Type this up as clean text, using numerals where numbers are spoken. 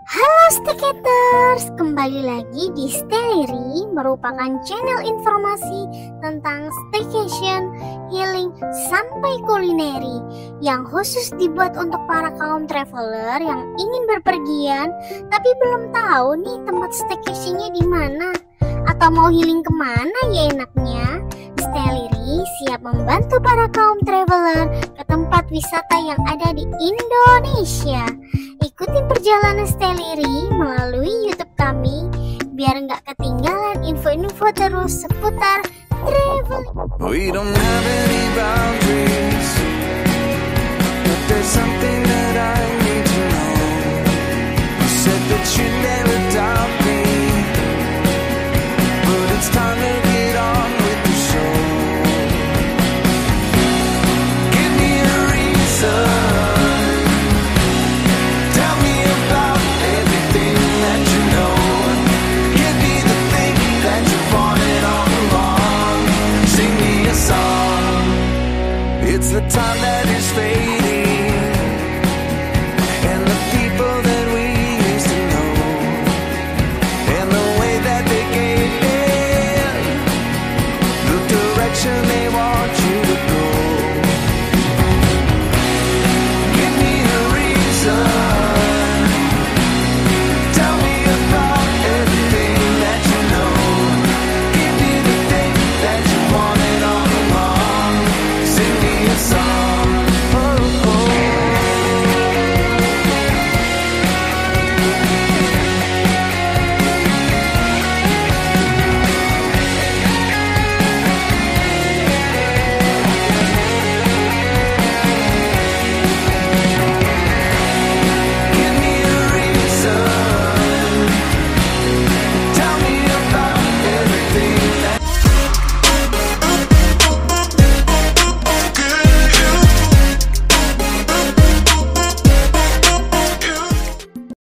Halo Stiketers, kembali lagi di Staylery, merupakan channel informasi tentang staycation, healing, sampai kulineri yang khusus dibuat untuk para kaum traveler yang ingin berpergian tapi belum tahu nih tempat staycationnya di mana atau mau healing kemana ya enaknya. Staylery siap membantu para kaum traveler ke tempat wisata yang ada di Indonesia. Ikutin perjalanan Staylery melalui YouTube kami biar nggak ketinggalan info-info terus seputar traveling. We don't have any boundaries, but there's something that I